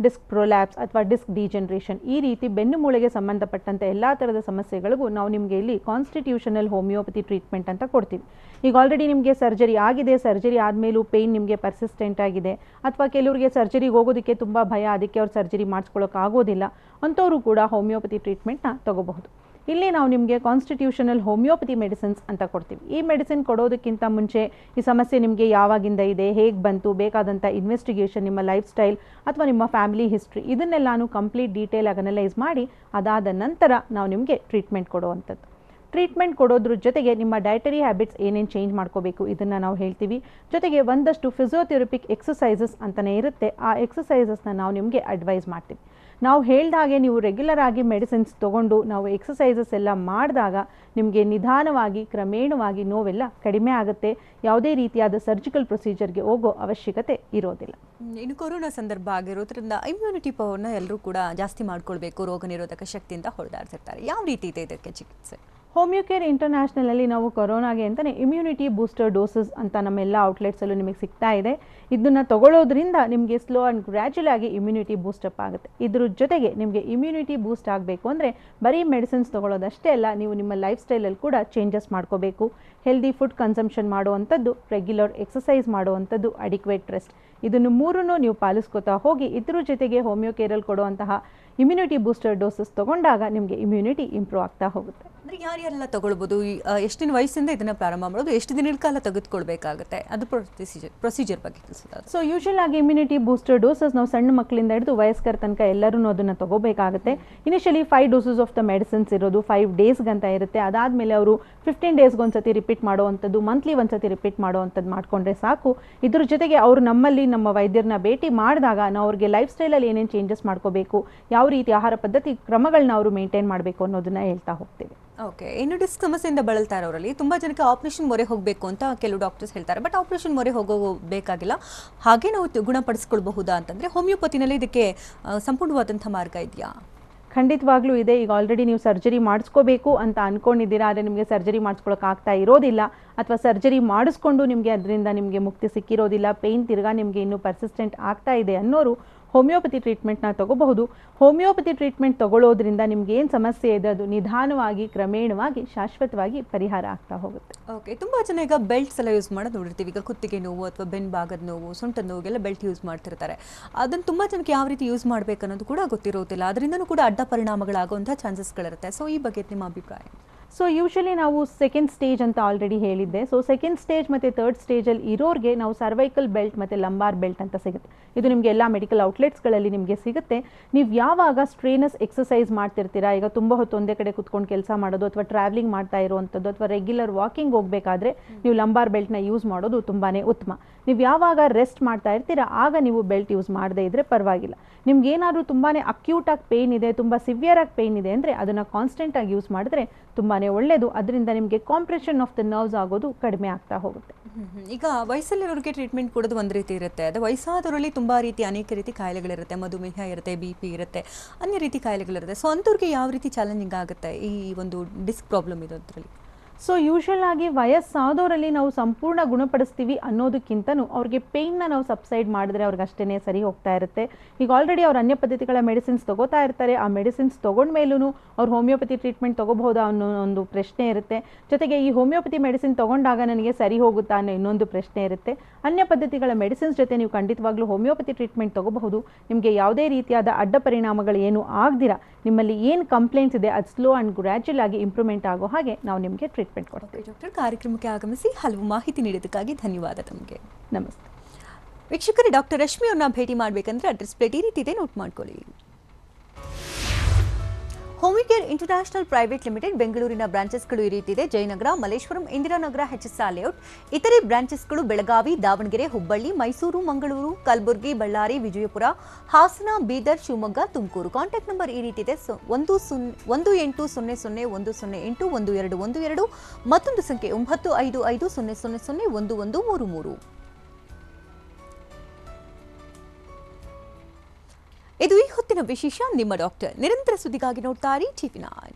[SPEAKER 2] disc prolapse ಅಥವಾ ಡಿಸ್ಕ್ ಡಿಜನರೇಷನ್, ಈ ರೀತಿ ಬೆನ್ನು ಮೂಳೆಗೆ ಸಂಬಂಧಪಟ್ಟಂತೆ ಎಲ್ಲ ಥರದ ಸಮಸ್ಯೆಗಳಿಗೂ ನಾವು ನಿಮಗೆ ಇಲ್ಲಿ ಕಾನ್ಸ್ಟಿಟ್ಯೂಷನಲ್ ಹೋಮಿಯೋಪತಿ ಟ್ರೀಟ್ಮೆಂಟ್ ಅಂತ ಕೊಡ್ತೀವಿ. ಈಗ ಆಲ್ರೆಡಿ ನಿಮಗೆ ಸರ್ಜರಿ ಆಗಿದೆ, ಸರ್ಜರಿ ಆದಮೇಲೂ ಪೇಯ್ನ್ ನಿಮಗೆ ಪರ್ಸಿಸ್ಟೆಂಟ್ ಆಗಿದೆ, ಅಥವಾ ಕೆಲವರಿಗೆ ಸರ್ಜರಿಗೆ ಹೋಗೋದಕ್ಕೆ ತುಂಬ ಭಯ, ಅದಕ್ಕೆ ಅವ್ರು ಸರ್ಜರಿ ಮಾಡಿಸ್ಕೊಳ್ಳೋಕ್ಕಾಗೋದಿಲ್ಲ, ಅಂಥವರು ಕೂಡ ಹೋಮಿಯೋಪತಿ ಟ್ರೀಟ್ಮೆಂಟ್ನ ತಗೋಬಹುದು. ಇಲ್ಲಿ ನಾವು ನಿಮಗೆ ಕಾನ್ಸ್ಟಿಟ್ಯೂಷನಲ್ ಹೋಮಿಯೋಪತಿ ಮೆಡಿಸಿನ್ಸ್ ಅಂತ ಕೊಡ್ತೀವಿ. ಈ ಮೆಡಿಸಿನ್ ಕೊಡೋದಕ್ಕಿಂತ ಮುಂಚೆ ಈ ಸಮಸ್ಯೆ ನಿಮಗೆ ಯಾವಾಗಿಂದ ಇದೆ, ಹೇಗೆ ಬಂತು, ಬೇಕಾದಂಥ ಇನ್ವೆಸ್ಟಿಗೇಷನ್, ನಿಮ್ಮ ಲೈಫ್ ಸ್ಟೈಲ್ ಅಥವಾ ನಿಮ್ಮ ಫ್ಯಾಮಿಲಿ ಹಿಸ್ಟ್ರಿ, ಇದನ್ನೆಲ್ಲಾನು ಕಂಪ್ಲೀಟ್ ಡೀಟೇಲ್ ಆಗಿ ಅನಲೈಸ್ ಮಾಡಿ ಅದಾದ ನಂತರ ನಾವು ನಿಮಗೆ ಟ್ರೀಟ್ಮೆಂಟ್ ಕೊಡುವಂಥದ್ದು. ಟ್ರೀಟ್ಮೆಂಟ್ ಕೊಡೋದ್ರ ಜೊತೆಗೆ ನಿಮ್ಮ ಡಯಟರಿ ಹ್ಯಾಬಿಟ್ಸ್ ಏನೇನು ಚೇಂಜ್ ಮಾಡ್ಕೋಬೇಕು ಇದನ್ನು ನಾವು ಹೇಳ್ತೀವಿ. ಜೊತೆಗೆ ಒಂದಷ್ಟು ಫಿಸಿಯೋಥೆರಪಿಕ್ ಎಕ್ಸಸೈಸಸ್ ಅಂತಲೇ ಇರುತ್ತೆ, ಆ ಎಕ್ಸಸೈಸಸ್ನ ನಾವು ನಿಮಗೆ ಅಡ್ವೈಸ್ ಮಾಡ್ತೀವಿ. ನಾವು ಹೇಳ್ದ ಹಾಗೆ ನೀವು ರೆಗ್ಯುಲರ್ ಆಗಿ ಮೆಡಿಸಿನ್ಸ್ ತೊಗೊಂಡು ನಾವು ಎಕ್ಸಸೈಸಸ್ ಎಲ್ಲ ಮಾಡಿದಾಗ ನಿಮಗೆ ನಿಧಾನವಾಗಿ ಕ್ರಮೇಣವಾಗಿ ನೋವೆಲ್ಲ ಕಡಿಮೆ ಆಗುತ್ತೆ. ಯಾವುದೇ ರೀತಿಯಾದ ಸರ್ಜಿಕಲ್ ಪ್ರೊಸೀಜರ್ಗೆ ಹೋಗೋ ಅವಶ್ಯಕತೆ ಇರೋದಿಲ್ಲ.
[SPEAKER 1] ಇನ್ನು ಕೊರೋನಾ ಸಂದರ್ಭ ಆಗಿರೋದ್ರಿಂದ ಇಮ್ಯುನಿಟಿ ಪವರ್ನ ಎಲ್ಲರೂ ಕೂಡ ಜಾಸ್ತಿ ಮಾಡ್ಕೊಳ್ಬೇಕು, ರೋಗ ನಿರೋಧಕ ಶಕ್ತಿಯಿಂದ ಹೊಡೆದಾಡ್ತಿರ್ತಾರೆ. ಯಾವ ರೀತಿ ಇದೆ ಇದಕ್ಕೆ ಚಿಕಿತ್ಸೆ?
[SPEAKER 2] ಹೋಮಿಯೋಕೇರ್ ಇಂಟರ್ನ್ಯಾಷನಲಲ್ಲಿ ನಾವು ಕೊರೋನಾಗೆ ಅಂತಲೇ ಇಮ್ಯುನಿಟಿ ಬೂಸ್ಟರ್ ಡೋಸಸ್ ಅಂತ ನಮ್ಮೆಲ್ಲ ಔಟ್ಲೆಟ್ಸಲ್ಲೂ ನಿಮಗೆ ಸಿಗ್ತಾ ಇದೆ. ಇದನ್ನು ತಗೊಳ್ಳೋದ್ರಿಂದ ನಿಮಗೆ ಸ್ಲೋ ಆ್ಯಂಡ್ ಗ್ರ್ಯಾಜುಯಲ್ ಆಗಿ ಇಮ್ಯುನಿಟಿ ಬೂಸ್ಟಪ್ ಆಗುತ್ತೆ. ಇದ್ರ ಜೊತೆಗೆ ನಿಮಗೆ ಇಮ್ಯುನಿಟಿ ಬೂಸ್ಟ್ ಆಗಬೇಕು ಅಂದರೆ ಬರೀ ಮೆಡಿಸಿನ್ಸ್ ತೊಗೊಳ್ಳೋದಷ್ಟೇ ಅಲ್ಲ, ನೀವು ನಿಮ್ಮ ಲೈಫ್ ಸ್ಟೈಲಲ್ಲಿ ಕೂಡ ಚೇಂಜಸ್ ಮಾಡ್ಕೋಬೇಕು. ಹೆಲ್ದಿ ಫುಡ್ ಕನ್ಸಂಪ್ಷನ್ ಮಾಡುವಂಥದ್ದು, ರೆಗ್ಯುಲರ್ ಎಕ್ಸಸೈಸ್ ಮಾಡುವಂಥದ್ದು, ಅಡಿಕ್ವೇಟ್ ರೆಸ್ಟ್, ಇದನ್ನು ಮೂರನ್ನು ನೀವು ಪಾಲಿಸ್ಕೊತಾ ಹೋಗಿ ಇದ್ರ ಜೊತೆಗೆ ಹೋಮಿಯೋಕೇರಲ್ಲಿ ಕೊಡುವಂತಹ ಇಮ್ಯುನಿಟಿ ಬೂಸ್ಟರ್ ಡೋಸಸ್ ತೊಗೊಂಡಾಗ ನಿಮಗೆ ಇಮ್ಯುನಿಟಿ ಇಂಪ್ರೂವ್ ಆಗ್ತಾ ಹೋಗುತ್ತೆ.
[SPEAKER 1] ಅಂದರೆ ಯಾರ್ಯಾರೆಲ್ಲ ತಗೊಳ್ಬೋದು? ಎಷ್ಟು ದಿನ ವಯಸ್ಸಿಂದ ಇದನ್ನು ಪ್ರಾರಂಭ ಮಾಡೋದು, ಎಷ್ಟು ದಿನದ ಕಾಲ ತೆಗೆದುಕೊಳ್ಬೇಕಾಗುತ್ತೆ, ಅದು ಪ್ರೊಸೀಜರ್ ಬಗ್ಗೆ ತಿಳಿಸೋದು.
[SPEAKER 2] ಸೊ ಯೂಶುವಲ್ ಆಗಿ ಇಮ್ಯುನಿಟಿ ಬೂಸ್ಟರ್ ಡೋಸಸ್ ನಾವು ಸಣ್ಣ ಮಕ್ಕಳಿಂದ ಹಿಡಿದು ವಯಸ್ಕರ ತನಕ ಎಲ್ಲರೂ ಅದನ್ನು ತಗೋಬೇಕಾಗುತ್ತೆ. Initially 5 doses of the medicines ಇರೋದು 5 ಡೇಸ್ಗಂತ ಇರುತ್ತೆ. ಅದಾದಮೇಲೆ ಅವರು 15 ಡೇಸ್ಗೆ ಒಂದ್ಸತಿ ರಿಪೀಟ್ ಮಾಡುವಂಥದ್ದು, ಮಂತ್ಲಿ ಒಂದ್ಸತಿ ರಿಪೀಟ್ ಮಾಡುವಂಥದ್ದು ಮಾಡಿಕೊಂಡ್ರೆ ಸಾಕು. ಇದ್ರ ಜೊತೆಗೆ ಅವರು ನಮ್ಮಲ್ಲಿ ನಮ್ಮ ವೈದ್ಯರನ್ನ ಭೇಟಿ ಮಾಡಿದಾಗ ನಾವು ಅವ್ರಿಗೆ ಲೈಫ್ ಸ್ಟೈಲಲ್ಲಿ ಏನೇನು ಚೇಂಜಸ್ ಮಾಡ್ಕೋಬೇಕು, ಯಾವ ರೀತಿ ಆಹಾರ ಪದ್ಧತಿ ಕ್ರಮಗಳನ್ನ ಅವರು ಮೇಂಟೈನ್ ಮಾಡಬೇಕು ಅನ್ನೋದನ್ನ ಹೇಳ್ತಾ ಹೋಗ್ತೀವಿ.
[SPEAKER 1] ಓಕೆ. ಇನ್ನು ಡಿಸ್ಕ್ ಸಮಸ್ಯೆಯಿಂದ ಬಳಲ್ತಾ ಇರೋರಲ್ಲಿ ತುಂಬ ಜನಕ್ಕೆ ಆಪರೇಷನ್ ಮೊರೆ ಹೋಗಬೇಕು ಅಂತ ಕೆಲವು ಡಾಕ್ಟರ್ಸ್ ಹೇಳ್ತಾರೆ. ಬಟ್ ಆಪರೇಷನ್ ಮೊರೆ ಹೋಗಬೇಕಾಗಿಲ್ಲ, ಹಾಗೆ ನಾವು ಗುಣಪಡಿಸ್ಕೊಳ್ಬಹುದಾ ಅಂತಂದರೆ ಹೋಮಿಯೋಪತಿನಲ್ಲಿ ಇದಕ್ಕೆ ಸಂಪೂರ್ಣವಾದಂಥ ಮಾರ್ಗ ಇದೆಯಾ?
[SPEAKER 2] ಖಂಡಿತವಾಗ್ಲೂ ಇದೆ. ಈಗ ಆಲ್ರೆಡಿ ನೀವು ಸರ್ಜರಿ ಮಾಡಿಸ್ಕೋಬೇಕು ಅಂತ ಅಂದ್ಕೊಂಡಿದ್ದೀರಾ, ಆದರೆ ನಿಮಗೆ ಸರ್ಜರಿ ಮಾಡಿಸ್ಕೊಳಕ್ಕಾಗ್ತಾ ಇರೋದಿಲ್ಲ, ಅಥವಾ ಸರ್ಜರಿ ಮಾಡಿಸ್ಕೊಂಡು ನಿಮಗೆ ಅದರಿಂದ ನಿಮಗೆ ಮುಕ್ತಿ ಸಿಕ್ಕಿರೋದಿಲ್ಲ, ಪೇಯ್ನ್ ತಿರ್ಗಾ ನಿಮಗೆ ಇನ್ನೂ ಪರ್ಸಿಸ್ಟೆಂಟ್ ಆಗ್ತಾ ಇದೆ ಅನ್ನೋರು ಹೋಮಿಯೋಪತಿ ಟ್ರೀಟ್ಮೆಂಟ್ನ ತಗೋಬಹುದು. ಹೋಮಿಯೋಪತಿ ಟ್ರೀಟ್ಮೆಂಟ್ ತಗೊಳ್ಳೋದ್ರಿಂದ ನಿಮ್ಗೆ ಏನು ಸಮಸ್ಯೆ ಇದೆ ಅದು ನಿಧಾನವಾಗಿ ಕ್ರಮೇಣವಾಗಿ ಶಾಶ್ವತವಾಗಿ ಪರಿಹಾರ ಆಗ್ತಾ ಹೋಗುತ್ತೆ.
[SPEAKER 1] ಓಕೆ. ತುಂಬ ಜನ ಈಗ ಬೆಲ್ಟ್ಸ್ ಎಲ್ಲ ಯೂಸ್ ಮಾಡೋದು ನೋಡಿರ್ತೀವಿ. ಈಗ ಕುತ್ತಿಗೆ ನೋವು ಅಥವಾ ಬೆನ್ನು ಭಾಗದ ನೋವು, ಸೊಂಟದ ನೋವಿಗೆಲ್ಲ ಬೆಲ್ಟ್ ಯೂಸ್ ಮಾಡ್ತಿರ್ತಾರೆ. ಅದನ್ನು ತುಂಬ ಜನಕ್ಕೆ ಯಾವ ರೀತಿ ಯೂಸ್ ಮಾಡಬೇಕು ಅನ್ನೋದು ಕೂಡ ಗೊತ್ತಿರೋದಿಲ್ಲ. ಅದರಿಂದನೂ ಕೂಡ ಅಡ್ಡ ಪರಿಣಾಮಗಳಾಗುವಂಥ ಚಾನ್ಸಸ್ಗಳಿರುತ್ತೆ. ಸೊ ಈ ಬಗ್ಗೆ ನಿಮ್ಮ ಅಭಿಪ್ರಾಯ?
[SPEAKER 2] ಸೊ ಯೂಶಲಿ ನಾವು ಸೆಕೆಂಡ್ ಸ್ಟೇಜ್ ಅಂತ ಆಲ್ರೆಡಿ ಹೇಳಿದ್ದೆ. ಸೊ ಸೆಕೆಂಡ್ ಸ್ಟೇಜ್ ಮತ್ತು ಥರ್ಡ್ ಸ್ಟೇಜಲ್ಲಿ ಇರೋರಿಗೆ ನಾವು ಸರ್ವೈಕಲ್ ಬೆಲ್ಟ್ ಮತ್ತು ಲಂಬಾರ್ ಬೆಲ್ಟ್ ಅಂತ ಸಿಗುತ್ತೆ. ಇದು ನಿಮಗೆ ಎಲ್ಲ ಮೆಡಿಕಲ್ ಔಟ್ಲೆಟ್ಸ್ಗಳಲ್ಲಿ ನಿಮಗೆ ಸಿಗುತ್ತೆ. ನೀವು ಯಾವಾಗ ಸ್ಟ್ರೇನಸ್ ಎಕ್ಸಸೈಸ್ ಮಾಡ್ತಿರ್ತೀರಾ, ಈಗ ತುಂಬ ಹೊತ್ತು ಒಂದೇ ಕಡೆ ಕುತ್ಕೊಂಡು ಕೆಲಸ ಮಾಡೋದು ಅಥವಾ ಟ್ರಾವೆಲಿಂಗ್ ಮಾಡ್ತಾ ಇರುವಂಥದ್ದು ಅಥವಾ ರೆಗ್ಯುಲರ್ ವಾಕಿಂಗ್ ಹೋಗಬೇಕಾದ್ರೆ ನೀವು ಲಂಬಾರ್ ಬೆಲ್ಟ್ನ ಯೂಸ್ ಮಾಡೋದು ತುಂಬಾ ಉತ್ತಮ. ನೀವು ಯಾವಾಗ ರೆಸ್ಟ್ ಮಾಡ್ತಾ ಇರ್ತೀರಾ ಆಗ ನೀವು ಬೆಲ್ಟ್ ಯೂಸ್ ಮಾಡದೇ ಇದ್ದರೆ ಪರವಾಗಿಲ್ಲ. ನಿಮ್ಗೆ ಏನಾದರೂ ತುಂಬಾ ಅಕ್ಯೂಟಾಗಿ ಪೇಯ್ನ್ ಇದೆ, ತುಂಬ ಸಿವಿಯರಾಗಿ ಪೇಯ್ನ್ ಇದೆ ಅಂದರೆ ಅದನ್ನು ಕಾನ್ಸ್ಟೆಂಟಾಗಿ ಯೂಸ್ ಮಾಡಿದ್ರೆ ತುಂಬಾ ಒಳ್ಳೆಯದು. ಅದರಿಂದ ನಿಮಗೆ ಕಾಂಪ್ರೆಷನ್ ಆಫ್ ದ ನರ್ವ್ಸ್ ಆಗೋದು ಕಡಿಮೆ ಆಗ್ತಾ ಹೋಗುತ್ತೆ.
[SPEAKER 1] ಈಗ ವಯಸ್ಸಲ್ಲಿರೋರಿಗೆ ಟ್ರೀಟ್ಮೆಂಟ್ ಕೊಡೋದು ಒಂದು ರೀತಿ ಇರುತ್ತೆ. ಅದು ವಯಸ್ಸಾದವರಲ್ಲಿ ತುಂಬ ರೀತಿ ಅನೇಕ ರೀತಿ ಕಾಯಿಲೆಗಳಿರುತ್ತೆ. ಮಧುಮೇಹ ಇರುತ್ತೆ, BP ಇರುತ್ತೆ, ಅನ್ಯ ರೀತಿ ಕಾಯಿಲೆಗಳಿರುತ್ತೆ. ಸೊ ಅಂಥವ್ರಿಗೆ ಯಾವ ರೀತಿ ಚಾಲೆಂಜಿಂಗ್ ಆಗುತ್ತೆ ಈ ಒಂದು ಡಿಸ್ಕ್ ಪ್ರಾಬ್ಲಮ್ ಇರೋದ್ರಲ್ಲಿ?
[SPEAKER 2] ಸೊ ಯೂಶುವಲ್ ಆಗಿ ವಯಸ್ಸಾದವರಲ್ಲಿ ನಾವು ಸಂಪೂರ್ಣ ಗುಣಪಡಿಸ್ತೀವಿ ಅನ್ನೋದಕ್ಕಿಂತನೂ ಅವ್ರಿಗೆ ಪೇಯ್ನ ನಾವು ಸಬ್ಸೈಡ್ ಮಾಡಿದ್ರೆ ಅವ್ರಿಗೆ ಅಷ್ಟೇ ಸರಿ ಹೋಗ್ತಾ ಇರುತ್ತೆ. ಈಗ ಆಲ್ರೆಡಿ ಅವ್ರು ಅನ್ಯ ಪದ್ಧತಿಗಳ ಮೆಡಿಸಿನ್ಸ್ ತೊಗೋತಾ ಇರ್ತಾರೆ. ಆ ಮೆಡಿಸಿನ್ಸ್ ತೊಗೊಂಡ್ಮೇಲೂ ಅವ್ರು ಹೋಮಿಯೋಪತಿ ಟ್ರೀಟ್ಮೆಂಟ್ ತೊಗೋಬಹುದಾ ಅನ್ನೋ ಒಂದು ಪ್ರಶ್ನೆ ಇರುತ್ತೆ. ಜೊತೆಗೆ ಈ ಹೋಮಿಯೋಪತಿ ಮೆಡಿಸಿನ್ ತೊಗೊಂಡಾಗ ನನಗೆ ಸರಿ ಹೋಗುತ್ತಾ ಅನ್ನೋ ಇನ್ನೊಂದು ಪ್ರಶ್ನೆ ಇರುತ್ತೆ. ಅನ್ಯ ಪದ್ಧತಿಗಳ ಮೆಡಿಸಿನ್ಸ್ ಜೊತೆ ನೀವು ಖಂಡಿತವಾಗ್ಲೂ ಹೋಮಿಯೋಪತಿ ಟ್ರೀಟ್ಮೆಂಟ್ ತೊಗೋಬಹುದು. ನಿಮಗೆ ಯಾವುದೇ ರೀತಿಯಾದ ಅಡ್ಡ ಪರಿಣಾಮಗಳು ಏನು ಆಗದಿರ ನಿಮ್ಮಲ್ಲಿ ಏನು ಕಂಪ್ಲೇಂಟ್ಸ್ ಇದೆ ಅದು ಸ್ಲೋ ಆ್ಯಂಡ್ ಗ್ರ್ಯಾಜುಯಲ್ ಆಗಿ ಇಂಪ್ರೂವ್ಮೆಂಟ್ ಆಗೋ ಹಾಗೆ ನಾವು ನಿಮಗೆ ಟ್ರೀಟ್ಮೆಂಟ್ ಕೊಡ್ತೀವಿ.
[SPEAKER 1] ಡಾಕ್ಟರ್, ಕಾರ್ಯಕ್ರಮಕ್ಕೆ ಆಗಮಿಸಿ ಹಲವು ಮಾಹಿತಿ ನೀಡೋದಕ್ಕಾಗಿ ಧನ್ಯವಾದ ತಮಗೆ.
[SPEAKER 2] ನಮಸ್ತೆ
[SPEAKER 1] ವೀಕ್ಷಕರೇ, ಡಾಕ್ಟರ್ ರಶ್ಮಿ ಅವ್ರನ್ನ ಭೇಟಿ ಮಾಡಬೇಕಂದ್ರೆ ಅಡ್ರೆಸ್ ಪ್ಲೇಟ್ ಈ ರೀತಿ ಇದೆ, ನೋಟ್ ಮಾಡ್ಕೊಳ್ಳಿ. ಹೋಮಿಯೋಕೇರ್ ಇಂಟರ್ನ್ಯಾಷನಲ್ ಪ್ರೈವೇಟ್ ಲಿಮಿಟೆಡ್ ಬೆಂಗಳೂರಿನ ಬ್ರಾಂಚಸ್ಗಳು ಈ ರೀತಿ ಇದೆ: ಜಯನಗರ, ಮಲ್ಲೇಶ್ವರಂ, ಇಂದಿರಾನಗರ, HSR ಲೇಔಟ್. ಇತರೆ ಬ್ರಾಂಚಸ್ಗಳು ಬೆಳಗಾವಿ, ದಾವಣಗೆರೆ, ಹುಬ್ಬಳ್ಳಿ, ಮೈಸೂರು, ಮಂಗಳೂರು, ಕಲಬುರಗಿ, ಬಳ್ಳಾರಿ, ವಿಜಯಪುರ, ಹಾಸನ, ಬೀದರ್, ಶಿವಮೊಗ್ಗ, ತುಮಕೂರು. ಕಾಂಟ್ಯಾಕ್ಟ್ ನಂಬರ್ ಈ ರೀತಿ ಇದೆ: 1800100812, ಮತ್ತೊಂದು ಸಂಖ್ಯೆ 9550001133. ಇದು ಈ ಹೊತ್ತಿನ ವಿಶೇಷ. ನಿಮ್ಮ ಡಾಕ್ಟರ್. ನಿರಂತರ ಸುದ್ದಿಗಾಗಿ ನೋಡ್ತಾ ಇರಿ TV9.